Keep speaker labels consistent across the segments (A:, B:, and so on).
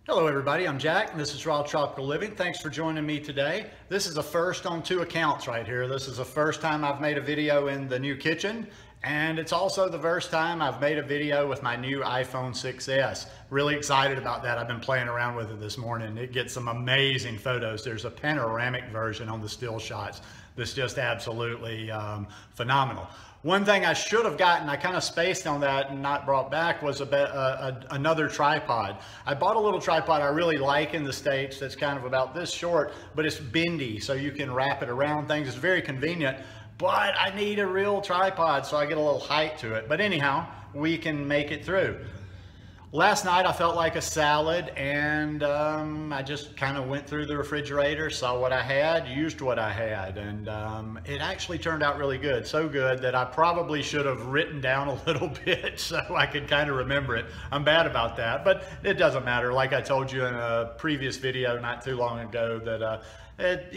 A: Hello everybody, I'm Jack and this is Raw Tropical Living. Thanks for joining me today. This is a first on two accounts right here. This is the first time I've made a video in the new kitchen, and it's also the first time I've made a video with my new iPhone 6s. Really excited about that. I've been playing around with it this morning. It gets some amazing photos. There's a panoramic version on the still shots that's just absolutely phenomenal. One thing I should have gotten, I kind of spaced on that and not brought back, was another tripod. I bought a little tripod I really like in the States that's kind of about this short, but it's bendy, so you can wrap it around things. It's very convenient, but I need a real tripod so I get a little height to it. But anyhow, we can make it through. Last night I felt like a salad, and I just kind of went through the refrigerator, saw what I had, used what I had, and it actually turned out really good. So good that I probably should have written down a little bit so I could kind of remember it. I'm bad about that, but it doesn't matter. Like I told you in a previous video not too long ago that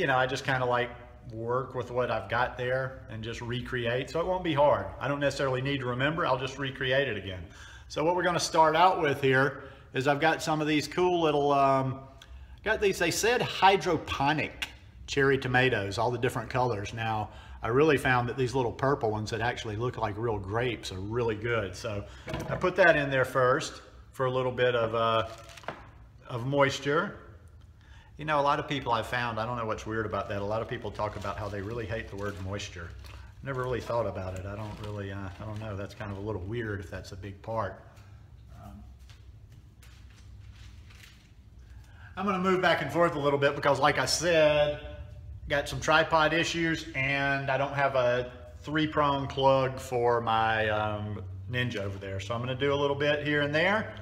A: I just kind of like work with what I've got there and just recreate, so it won't be hard. I don't necessarily need to remember, I'll just recreate it again. So what we're going to start out with here is I've got some of these cool little, got these, they said hydroponic cherry tomatoes, all the different colors. Now, I really found that these little purple ones that actually look like real grapes are really good. So I put that in there first for a little bit of moisture. You know, a lot of people I've found, I don't know what's weird about that, a lot of people talk about how they really hate the word moisture. Never really thought about it. I don't know, that's kind of a little weird if that's a big part. I'm going to move back and forth a little bit because, like I said, got some tripod issues and I don't have a 3-prong plug for my Ninja over there. So I'm going to do a little bit here and there.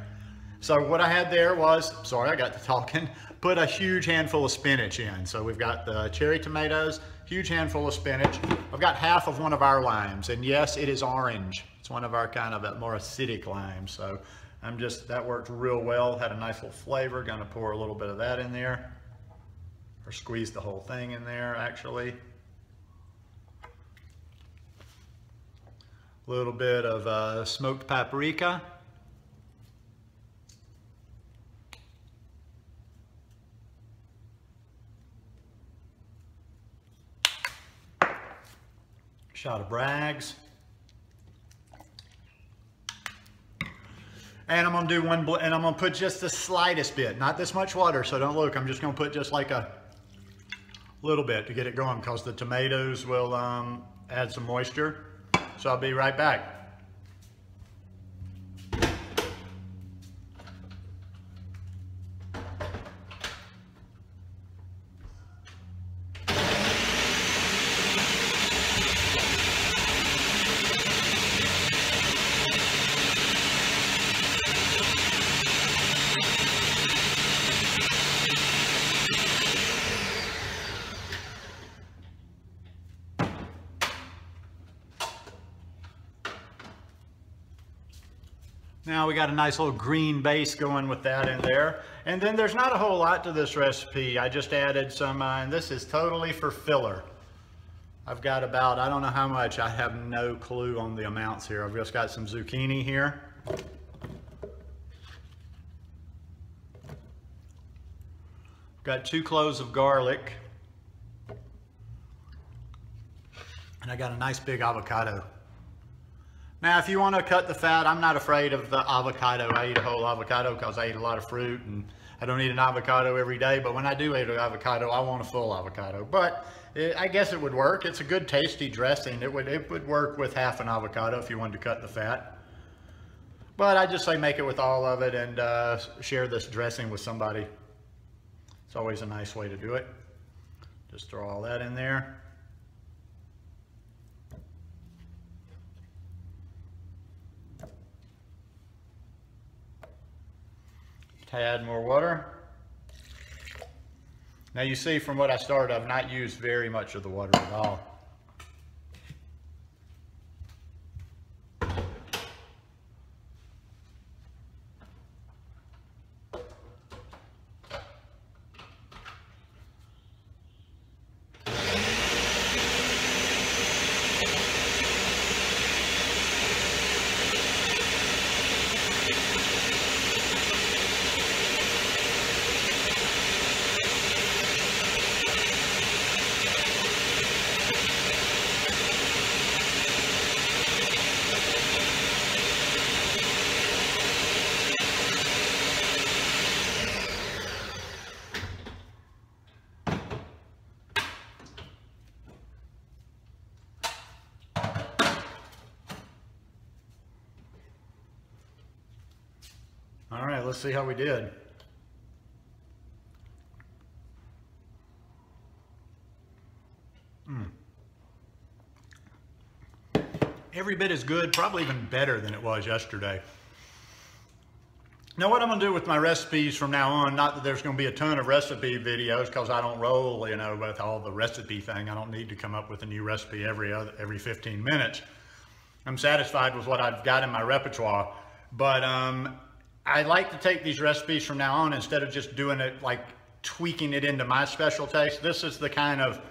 A: So what I had there was, sorry, I got to talking, put a huge handful of spinach in. So we've got the cherry tomatoes, huge handful of spinach. I've got half of one of our limes, and yes, it is orange. It's one of our kind of more acidic limes. So that worked real well, had a nice little flavor. Gonna pour a little bit of that in there, or squeeze the whole thing in there actually. A little bit of smoked paprika. Shot of Bragg's. And I'm gonna do and I'm gonna put just the slightest bit, not this much water, so don't look. I'm just gonna put just like a little bit to get it going because the tomatoes will add some moisture. So I'll be right back. Now we got a nice little green base going with that in there. And then there's not a whole lot to this recipe. I just added some, and this is totally for filler. I've got about, I don't know how much, I have no clue on the amounts here. I've just got some zucchini here. Got 2 cloves of garlic. And I got a nice big avocado. Now, if you want to cut the fat, I'm not afraid of the avocado. I eat a whole avocado because I eat a lot of fruit and I don't eat an avocado every day. But when I do eat an avocado, I want a full avocado. But I guess it would work. It's a good tasty dressing. It would work with half an avocado if you wanted to cut the fat. But I just say make it with all of it and share this dressing with somebody. It's always a nice way to do it. Just throw all that in there. Tad more water. Now you see from what I started, I've not used very much of the water at all. All right, let's see how we did. Every bit as good, probably even better than it was yesterday. Now what I'm gonna do with my recipes from now on, not that there's gonna be a ton of recipe videos because I don't roll, you know, with all the recipe thing. I don't need to come up with a new recipe every 15 minutes. I'm satisfied with what I've got in my repertoire, but I like to take these recipes from now on, instead of just doing it like tweaking it into my special taste. This is the kind of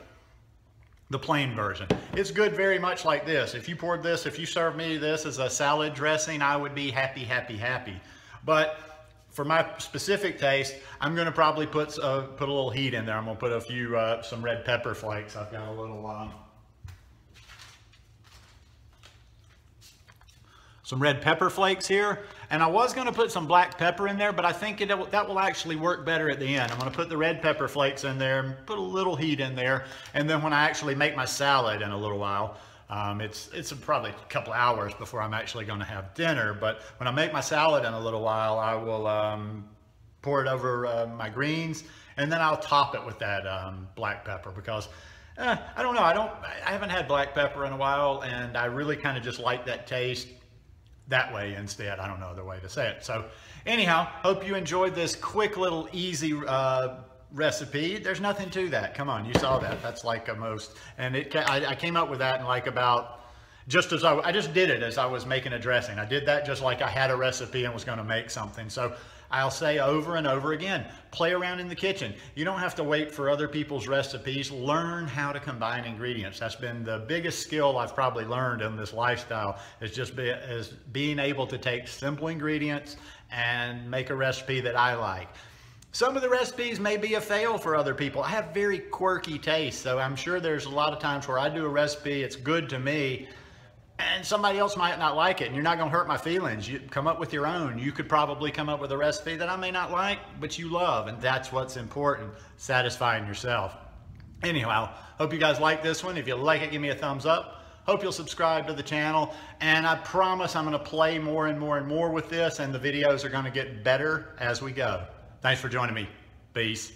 A: the plain version. It's good very much like this. If you served me this as a salad dressing, I would be happy, happy, happy. But for my specific taste, I'm gonna probably put a little heat in there. I'm gonna put a few, some red pepper flakes. I've got a little, some red pepper flakes here. And I was gonna put some black pepper in there, but I think that will actually work better at the end. I'm gonna put the red pepper flakes in there and put a little heat in there. And then when I actually make my salad in a little while, it's probably a couple hours before I'm actually gonna have dinner. But when I make my salad in a little while, I will pour it over my greens, and then I'll top it with that black pepper, because I don't know, I haven't had black pepper in a while, and I really kind of just like that taste that way instead. I don't know other way to say it. So anyhow, hope you enjoyed this quick little easy recipe. There's nothing to that. Come on, you saw that. That's like a most, and I came up with that in like about, just as I just did it as I was making a dressing. I did that just like I had a recipe and was going to make something. So I'll say over and over again, play around in the kitchen. You don't have to wait for other people's recipes. Learn how to combine ingredients. That's been the biggest skill I've probably learned in this lifestyle, is being able to take simple ingredients and make a recipe that I like. Some of the recipes may be a fail for other people. I have very quirky taste, so I'm sure there's a lot of times where I do a recipe, it's good to me, and somebody else might not like it, and you're not gonna hurt my feelings. You come up with your own. You could probably come up with a recipe that I may not like, but you love, and that's what's important, satisfying yourself. Anyhow, hope you guys like this one. If you like it, give me a thumbs up. Hope you'll subscribe to the channel, and I promise I'm gonna play more and more and more with this, and the videos are gonna get better as we go. Thanks for joining me. Peace.